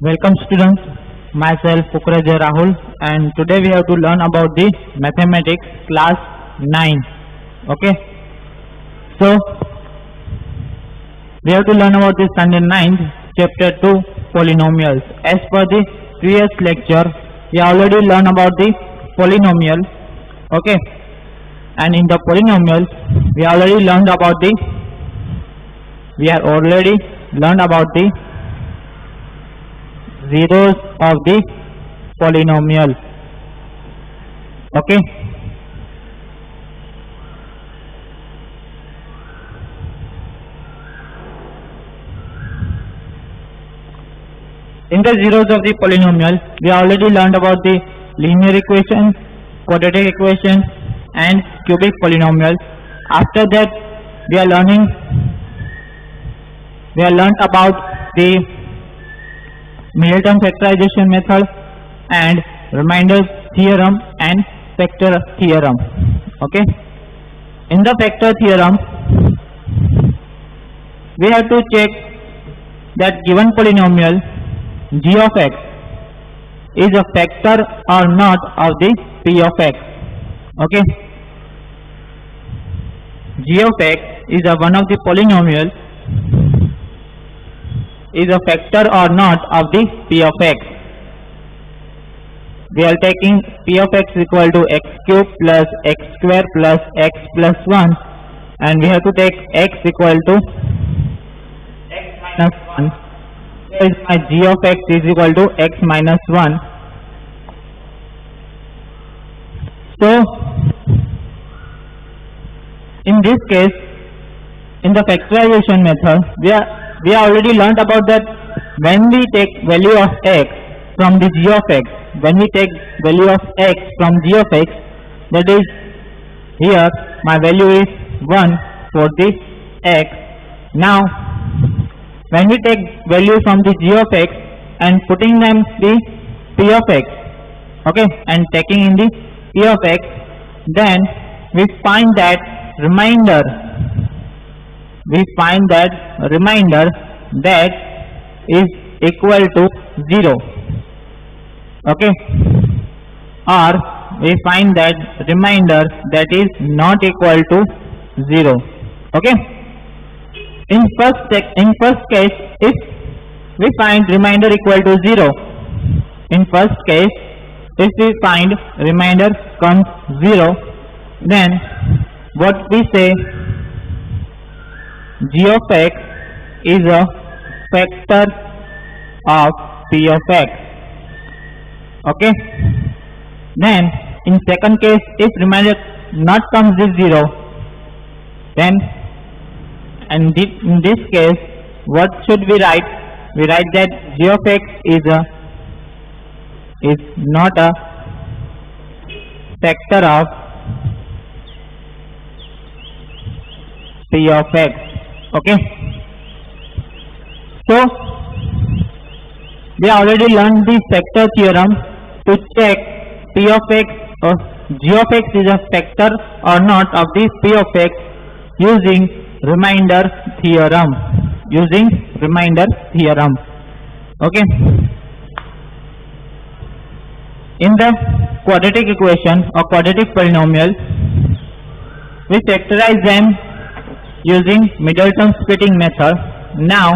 Welcome students, myself Pukraja Rahul, and today we have to learn about the mathematics class 9. Okay, so we have to learn about the standard 9th chapter 2 polynomials. As per the previous lecture, we already learned about the polynomial. Okay, and in the polynomial we already learned about the zeros of the polynomial. Okay, in the zeros of the polynomial we already learned about the linear equation, quadratic equation and cubic polynomial. After that we are learned about the Middleton factorization method and remainder theorem and factor theorem. Okay, in the factor theorem we have to check that given polynomial g of x is a factor or not of the p of x. Okay, g of x is a one of the polynomial is a factor or not of the p of x. We are taking p of x equal to x cube plus x square plus x plus 1, and we have to take x equal to x minus 1. Here is my g of x is equal to x minus 1. So in this case, in the factorization method, we already learned about that when we take value of x from the g of x, when we take value of x from g of x, that is here my value is 1 for the x. Now when we take value from the g of x and putting them the p of x, okay, and taking in the p of x, then we find that remainder that is equal to 0. Okay, or we find that remainder that is not equal to 0. Okay, in first case, if we find remainder equal to 0, in first case if we find remainder comes 0, then what we say, g of x is a factor of p of x. Okay, then in second case if remainder not comes with 0, then and in this case what should we write? We write that g of x is not a factor of p of x. Okay, so we already learned the factor theorem to check p of x or g of x is a factor or not of the p of x using remainder theorem. Okay, in the quadratic equation or quadratic polynomial we factorize them using Middleton splitting method. Now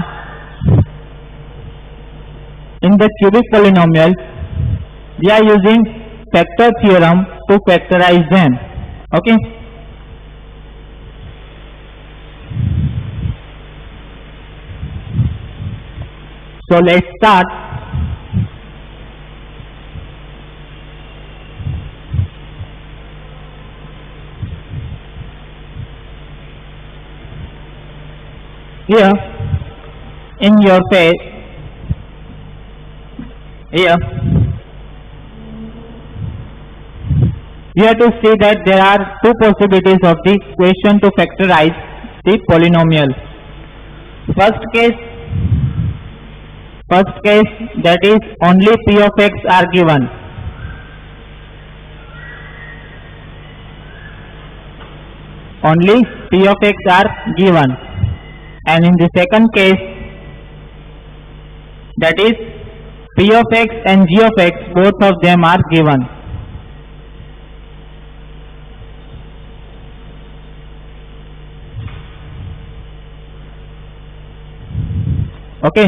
in the cubic polynomial we are using factor theorem to factorize them. Okay, so let's start. Here in your page, here you have to see that there are two possibilities of the equation to factorize the polynomial. First case that is only p of x are given. Only p of x are given. And in the second case, that is P of x and G of x, both of them are given. Okay,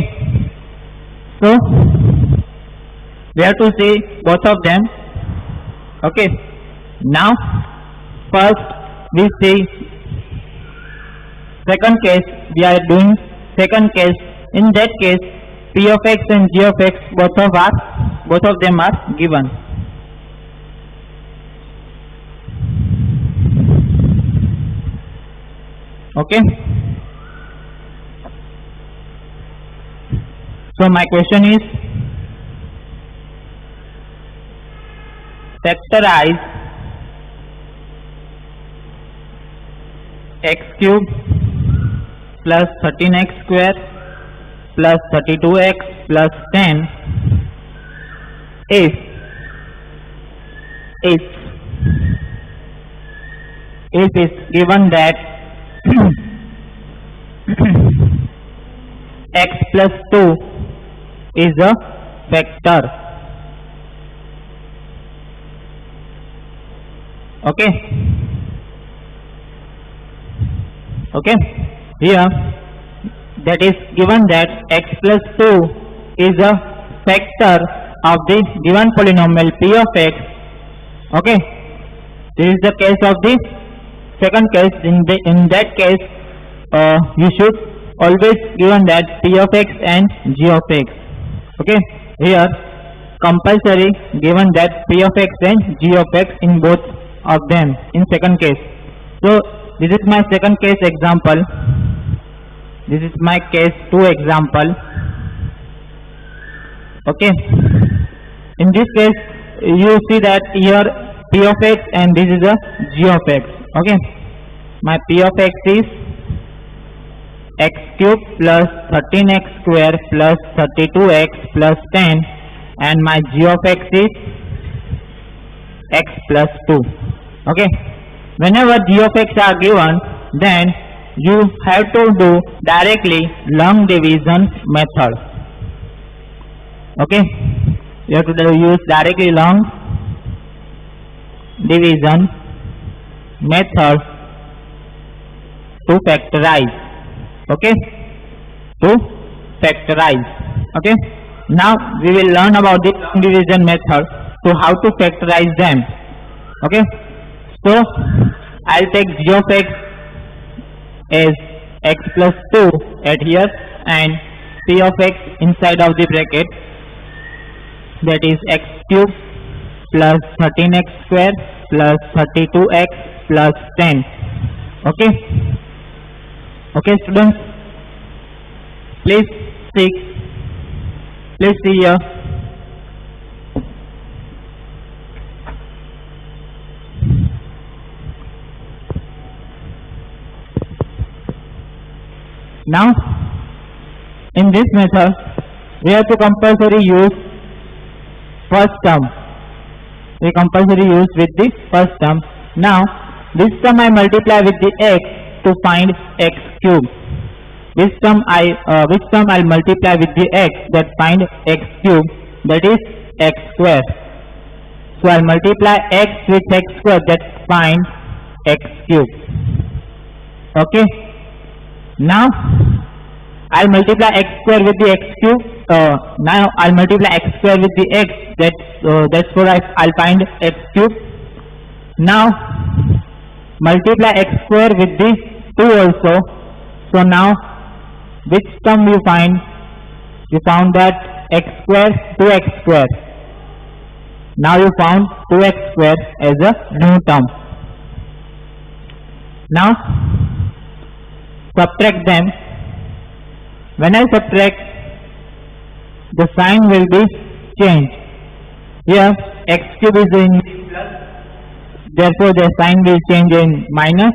so we have to see both of them. Okay, now first we see second case. We are doing second case. In that case, P of x and G of x, both of them are given. Okay, so my question is, factorize x cube plus 13x square plus 32x plus 10 if it's given that x plus 2 is a factor. Okay, here that is given that x plus 2 is a factor of the given polynomial P of x. Okay, this is the case of the second case. In that case, you should always given that P of x and G of x. Okay, here compulsory given that P of x and G of x in both of them in second case. So this is my second case example. This is my case 2 example. Okay, in this case you see that here P of x and this is a G of x. Okay, my P of x is x cube plus 13x square plus 32x plus 10, and my G of x is x plus 2. Okay, whenever G of x are given, then you have to do directly long division method. Okay, you have to use directly long division method to factorize. Okay, to factorize. Okay, now we will learn about the long division method, to how to factorize them. Okay, so I'll take G of x as x plus 2 at here, and P of x inside of the bracket, that is x cube plus 13x square plus 32x plus 10. Okay, students, please see here. Now in this method we have to compulsory use first term. We compulsory use with the first term. Now this term I multiply with the x to find x cube. This term I'll multiply with the x that find x cube, that is x square. So I'll multiply x with x square, that find x cube. Okay, now I'll multiply x square with the x cube. Now I'll multiply x square with the x, that's for I'll find x cube. Now multiply x square with the 2 also. So now which term you find? You found that x square, 2x square. Now you found 2x square as a new term. Now subtract them. When I subtract, the sign will be changed. Here x cube is in plus, therefore the sign will change in minus,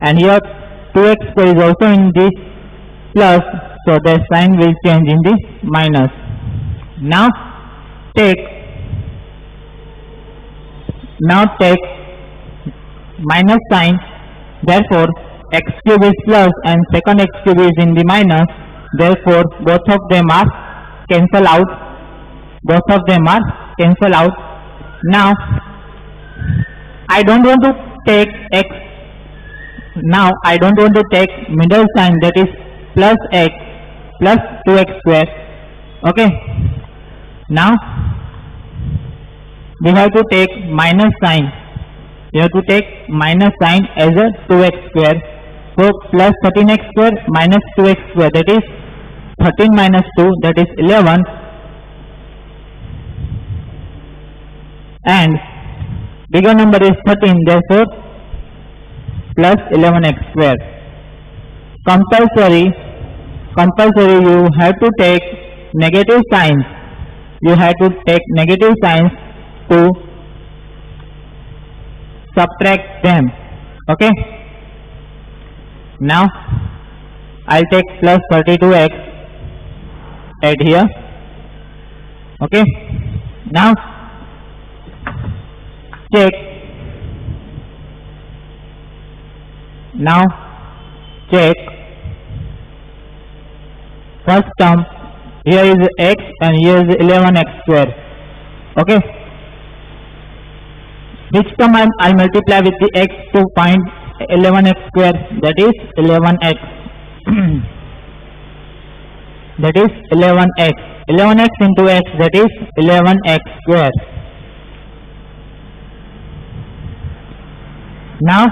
and here 2x square is also in the plus, so the sign will change in the minus. Now take minus sign, therefore x cube is plus and second x cube is in the minus, therefore both of them are cancel out. both of them are cancel out. Now I don't want to take x. Now I don't want to take middle sign, that is plus x plus 2x square. Okay. Now we have to take minus sign. We have to take minus sign as a 2x square. So plus 13x square minus 2x square, that is 13 minus 2, that is 11, and bigger number is 13, therefore plus 11x square. Compulsory you have to take negative signs. You have to take negative signs to subtract them. Okay. Now I'll take plus 32x, add here. Okay. Now check. Now check. First term, here is x and here is 11x square. Okay. Which term I'll multiply with the x to find 11x square, that is 11x. That is 11x. 11x into x, that is 11x square. Now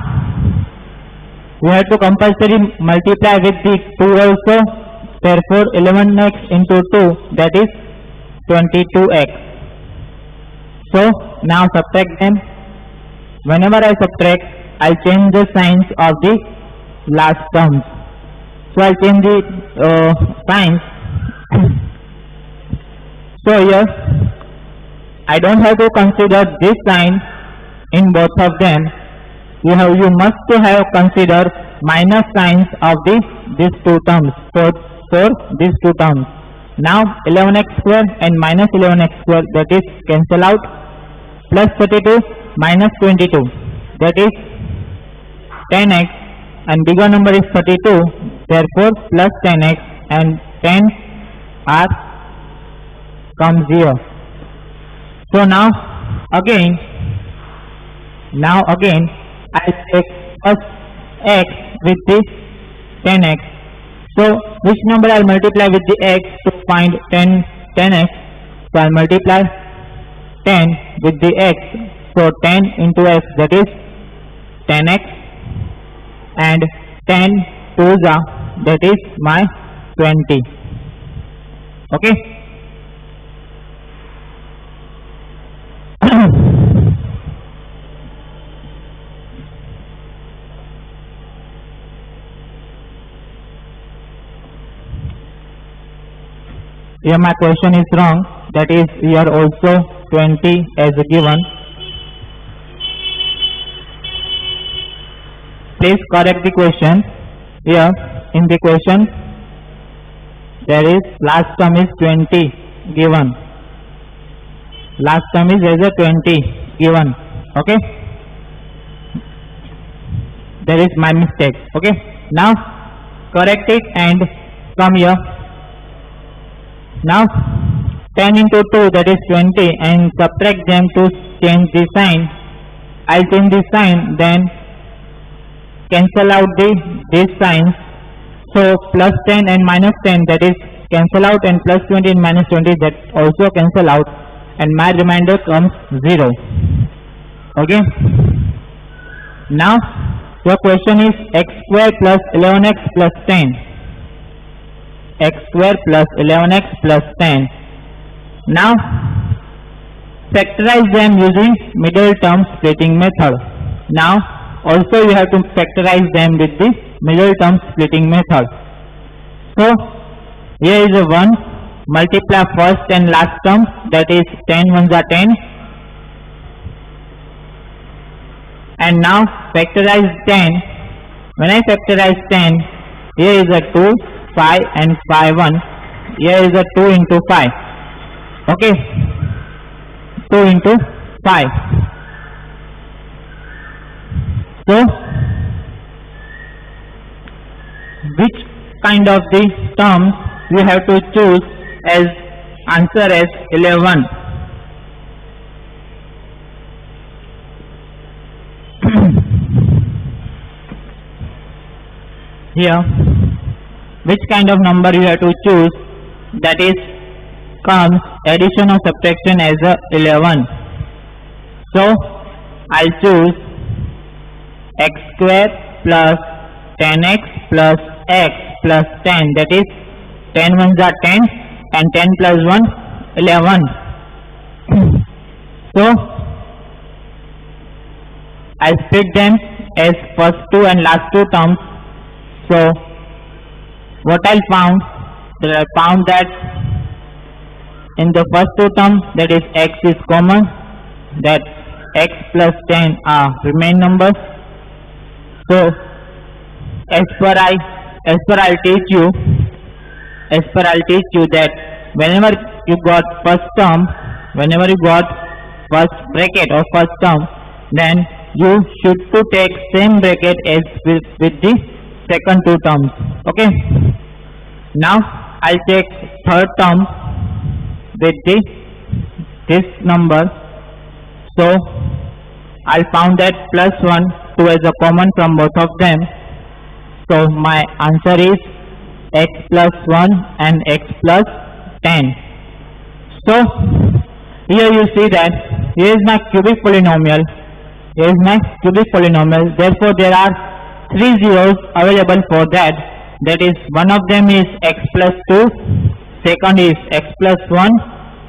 we have to compulsory multiply with the 2 also. Therefore 11x into 2, that is 22x. So now subtract them. Whenever I subtract, I'll change the signs of the last terms. So I'll change the signs. So here I don't have to consider this sign in both of them. You must to have consider minus signs of these two terms for these two terms. Now 11x square and minus 11x square, that is cancel out. Plus 32 minus 22, that is 10x, and bigger number is 32, therefore plus 10x, and 10 are comes here. So now again I take first x with this 10x. So which number I'll multiply with the x to find 10x? So I'll multiply 10 with the x. So 10 into x, that is 10x, and 10 2s are, that is my 20. Okay. Here my question is wrong, that is here also 20 as given. Please correct the question. Here in the question there is last term is 20 given. Last term is as a 20 given. Okay. There is my mistake. Okay. Now correct it and come here. Now 10 into 2, that is 20, and subtract them to change the sign. I'll change the sign, then cancel out these signs. So plus 10 and minus 10, that is cancel out, and plus 20 and minus 20, that also cancel out, and my remainder comes 0. Okay. Now your question is x square plus 11x plus 10. X square plus 11x plus 10. Now factorize them using middle term splitting method. Now also you have to factorize them with the middle term splitting method. So here is a 1, multiply first and last term, that is 10 ones are 10, and now factorize 10. When I factorize 10, here is a 2, 5 and 5 1. Here is a 2 into 5. Okay. 2 into 5. So which kind of the terms you have to choose as answer as 11. Here, which kind of number you have to choose, that is comes addition or subtraction as a 11. So I'll choose x square plus 10x plus x plus 10, that is 10 ones are 10 and 10 plus 1 11. So I'll split them as first two and last two terms. So what I found that in the first two terms, that is x is common, that x plus 10 are remain numbers. So as per I'll teach you that whenever you got first bracket or first term, then you should to take same bracket as with the second two terms. Okay. Now I'll take third term with this number. So I'll found that plus 1, 2 as a common from both of them. So my answer is x plus 1 and x plus 10. So here you see that here is my cubic polynomial. Therefore there are 3 zeros available for that. That is, one of them is x plus 2, second is x plus 1,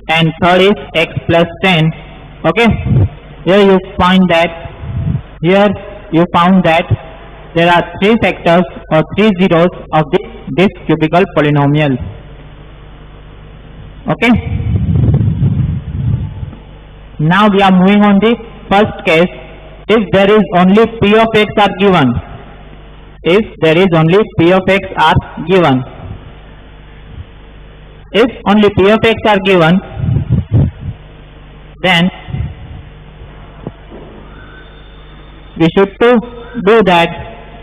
and third is x plus 10. Okay. Here you found that there are 3 factors or 3 zeros of this cubical polynomial. Okay. Now we are moving on the first case. If there is only p of x are given, if only p of x are given, then we should to do that.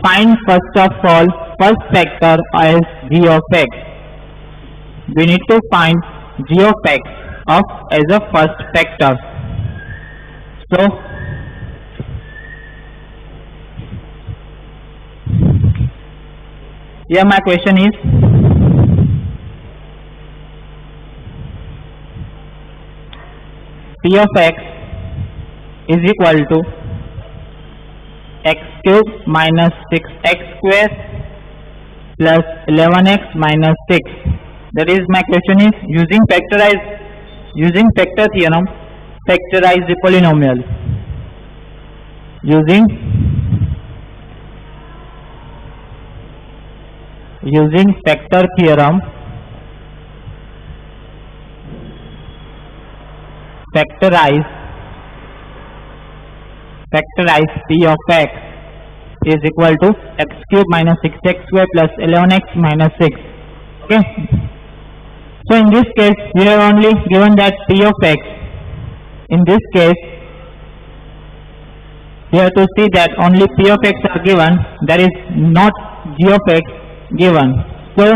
Find first of all first factor as g of x. We need to find g of x as a first factor. So here my question is, p of x is equal to x cube minus 6x square plus 11x minus 6. That is, my question is, using factor theorem, factorize the polynomial. Using factor theorem, factorize p of x is equal to x cube minus 6x square plus 11x minus 6. Okay. So in this case we are only given that p of x. In this case we have to see that only p of x are given, there is not g of x given. So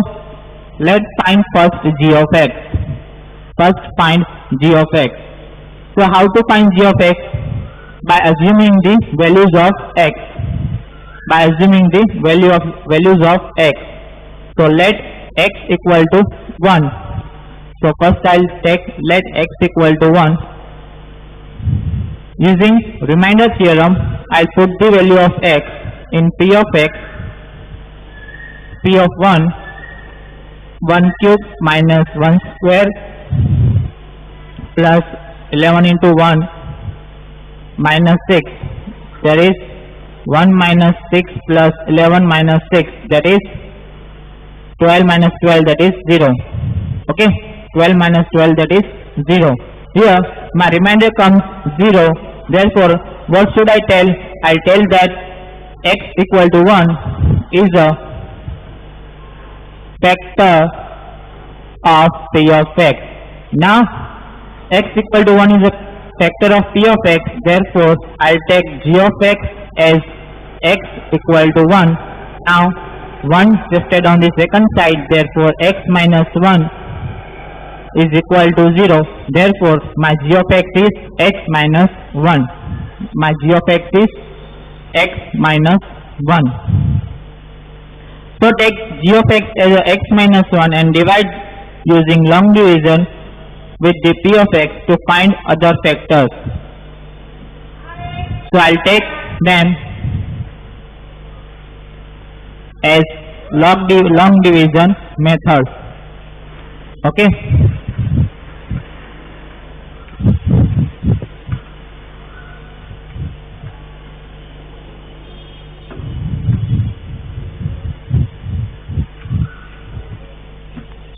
let's find first g of x. So how to find g of x? By assuming the values of x. So let x equal to 1. So first I'll take let x equal to 1. Using remainder theorem, I'll put the value of x in p of x. P of 1 cube minus 1 square plus 11 into 1 minus 6, that is 1 minus 6 plus 11 minus 6, that is 12 minus 12, that is 0. Okay, 12 minus 12, that is 0. Here my remainder comes 0. Therefore what should I tell? I'll tell that x equal to 1 is a factor of p of x. Now x equal to 1 is a factor of p of x. Therefore I'll take g of x as x equal to 1. Now 1 shifted on the second side, therefore x minus 1 is equal to 0. Therefore, my g of x is x minus 1. My g of x is x minus 1. So take g of x as a x minus 1 and divide using long division with the p of x to find other factors. So I'll take them as long division method. Okay.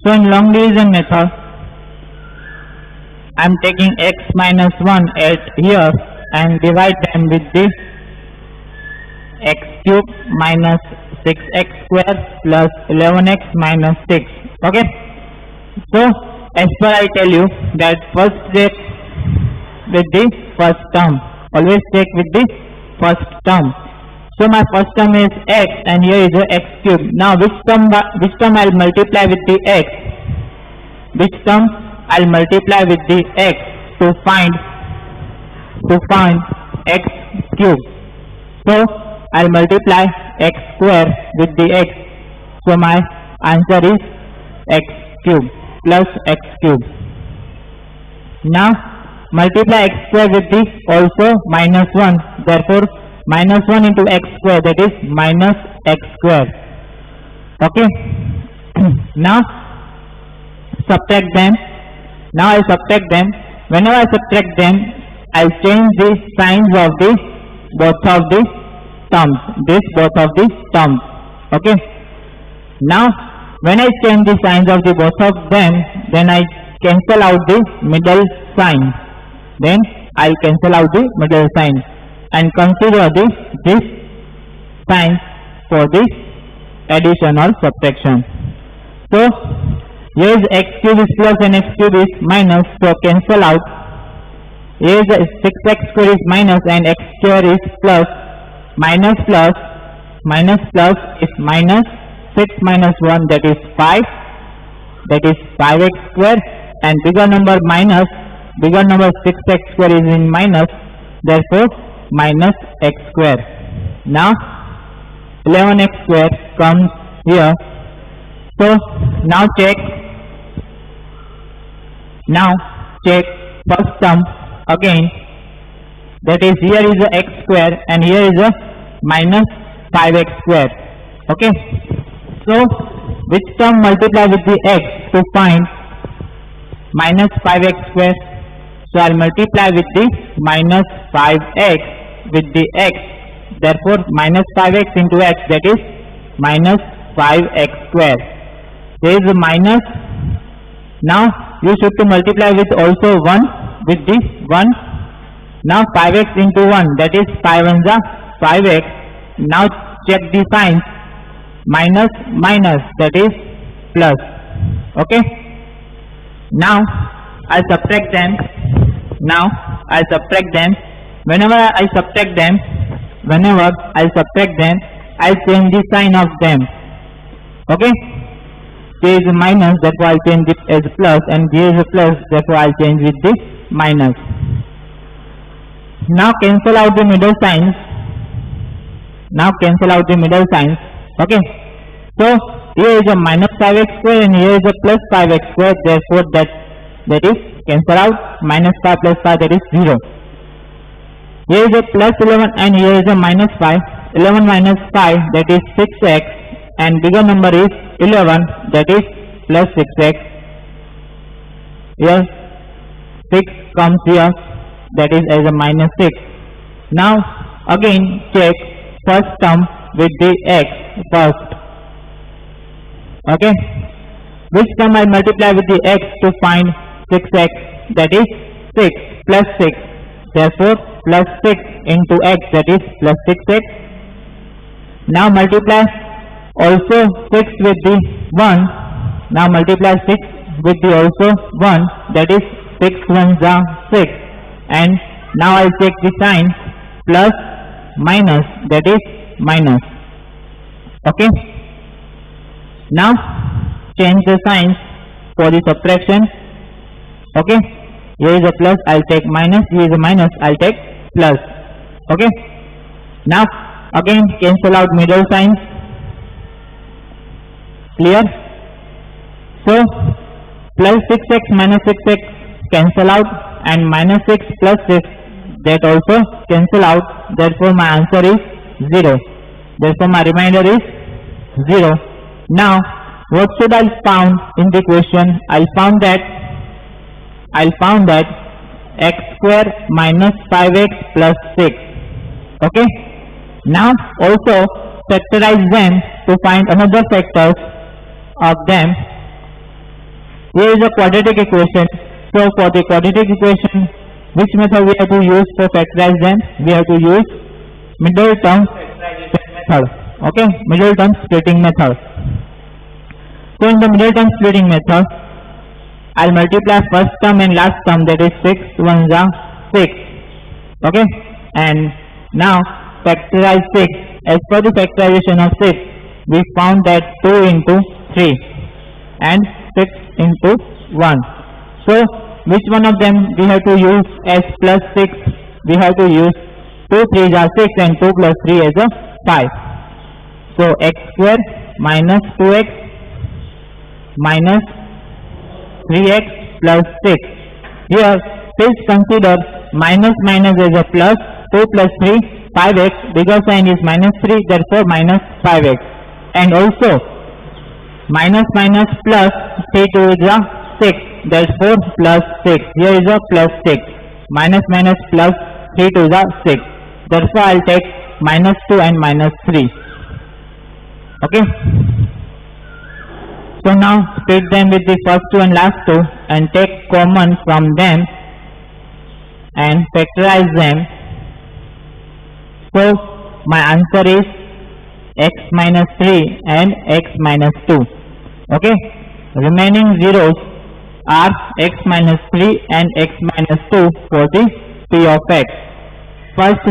So in long division method, I am taking x minus 1 at here and divide them with the x cube minus 6x square plus 11x minus 6. Okay. So as per I tell you that first check with the first term. Always check with the first term. So my first term is x and here is a x cube. Now which term I'll multiply with the x? Which term I'll multiply with the x to find x cube? So I'll multiply x square with the x. So my answer is x cube plus x cube. Now multiply x square with the also minus 1. Therefore minus 1 into x square, that is minus x square. Okay. Now subtract them. Now I subtract them. Whenever I subtract them, I'll change the signs of the both of the terms. Both of the terms. Okay. Now when I change the signs of the both of them, then I cancel out the middle sign. Then I'll cancel out the middle sign and consider this sign for this addition or subtraction. So here is x cube is plus and x cube is minus, so cancel out. Here is 6x square is minus and x square is plus. Minus plus is minus. 6 minus 1, that is 5. That is 5x square, and bigger number minus. Bigger number 6x square is in minus. Therefore minus x square. Now 11x square comes here. So now check first term again, that is here is a x square and here is a minus 5x square. Okay. So which term multiply with the x to find minus 5x square? So I'll multiply with the minus 5x with the x. Therefore minus 5x into x, that is minus 5x square. There is a minus. Now you should to multiply with also 1 with the 1. Now 5x into 1, that is 5 1 is 5x. Now check the signs. Minus minus, that is plus. Okay. Now I subtract them. Whenever I subtract them, I change the sign of them. Okay. There is a minus, therefore I'll change it as plus, and there is a plus, therefore I'll change with the minus. Now cancel out the middle signs. Okay. So here is a minus 5x square and here is a plus 5x square. Therefore that is cancel out. Minus 5 plus 5, that is 0. Here is a plus 11 and here is a minus 5. 11 minus 5, that is 6x, and bigger number is 11, that is plus 6x. Here 6 comes here, that is as a minus 6. Now again check first term with the x first. Okay. Which term I multiply with the x to find 6x, that is 6 plus 6. Therefore plus 6 into x, that is plus 6x. Now multiply also 6 with the 1. Now multiply 6 with the also 1, that is 6 1s are 6. And now I check the sign, plus minus, that is minus. Okay. Now change the signs for the subtraction. Okay, here is a plus, I'll take minus, here is a minus, I'll take plus. Okay, now again cancel out middle signs. Clear? So plus 6x minus 6x cancel out, and minus 6 plus 6, that also cancel out. Therefore my answer is 0. Therefore my remainder is 0. Now what should I found in the question? I'll found that x square minus 5x plus 6. Okay, now also factorize them to find another factors of them. Here is a quadratic equation. So for the quadratic equation, which method we have to use for factorize them? We have to use middle term method. Okay, middle term splitting method. So in the middle term splitting method, I'll multiply first term and last term, that is 6 1s are 6. Okay, and now factorize 6. As per the factorization of 6, we found that 2 into 3 and 6 into 1. So which one of them we have to use as plus 6? We have to use 2 3s are 6 and 2 plus 3 as a 5. So x square minus 2x minus 3x plus 6. Here please consider minus minus as a plus, 2 plus 3 5x, bigger sign is minus 3, therefore minus 5x. And also minus minus plus 3 2 is a 6, therefore plus 6. Here is a plus 6. Minus minus plus 3 2 is a 6. Therefore I'll take minus 2 and minus 3. Okay. So now split them with the first two and last two and take common from them and factorize them. So my answer is x minus 3 and x minus 2. Okay. Remaining zeros are x minus 3 and x minus 2 for the p of x. First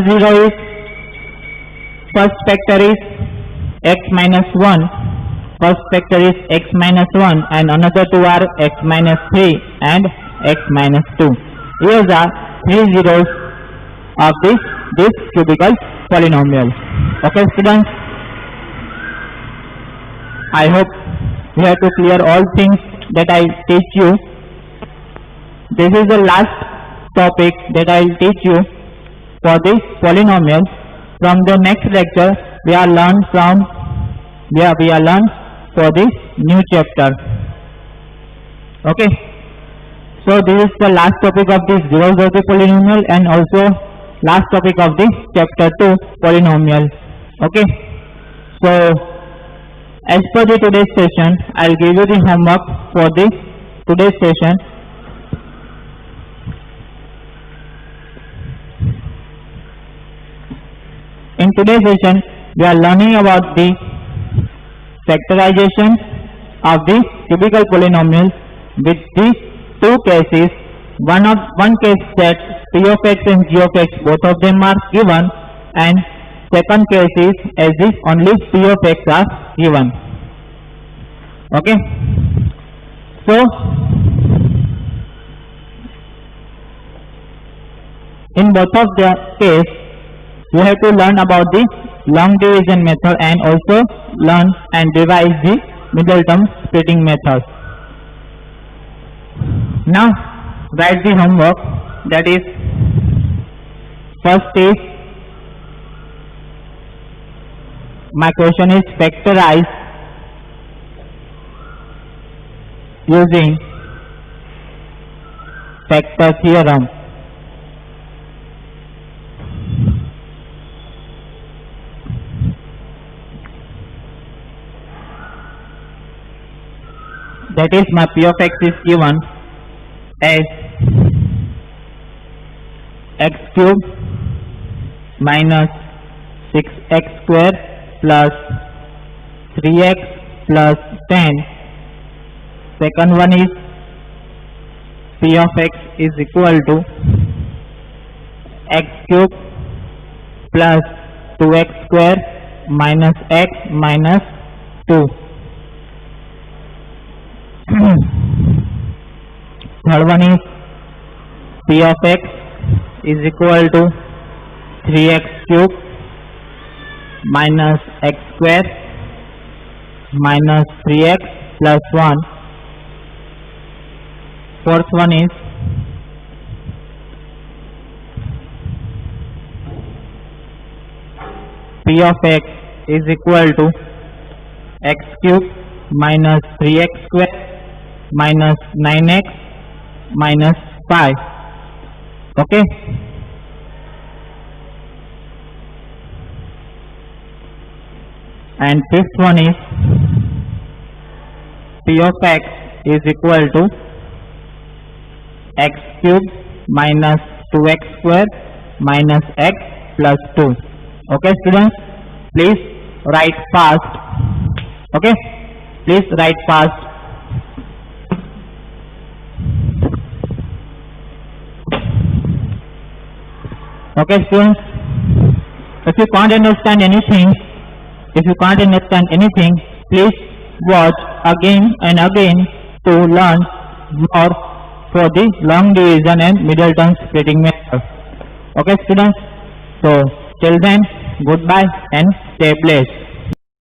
factor is x minus 1. First factor is x minus 1 and another two are x minus 3 and x minus 2. Here are three zeros of this cubical polynomial. Okay students, I hope you have to clear all things that I teach you. This is the last topic that I will teach you for this polynomial. From the next lecture we are learn for this new chapter. Okay, so this is the last topic of this zeros of the polynomial and also last topic of this chapter 2 polynomial. Okay, so as per the today's session, I will give you the homework for this today's session. In today's session, we are learning about the factorization of the cubical polynomials with these two cases. One case that p of x and g of x, both of them are given, and second case is as if only p of x are given. Okay, so in both of the case you have to learn about the long division method and also learn and revise the middle term splitting method. Now write the homework, that is first is my question is factorize using factor theorem. That is my p of x is given as x cube minus 6x square plus 3x plus 10. Second one is p of x is equal to x cube plus 2x square minus x minus 2. third one is P of x is equal to 3x cube minus x square minus 3x plus 1. Fourth one is P of x is equal to x cube minus 3x square minus 9x minus 5. Okay. And fifth one is P of x is equal to x cube minus 2x square minus x plus 2. Okay students, please write fast. Okay, please write fast. Okay students, if you can't understand anything, please watch again and again to learn more for the long division and middle term splitting method. Okay students, so till then, goodbye and stay blessed.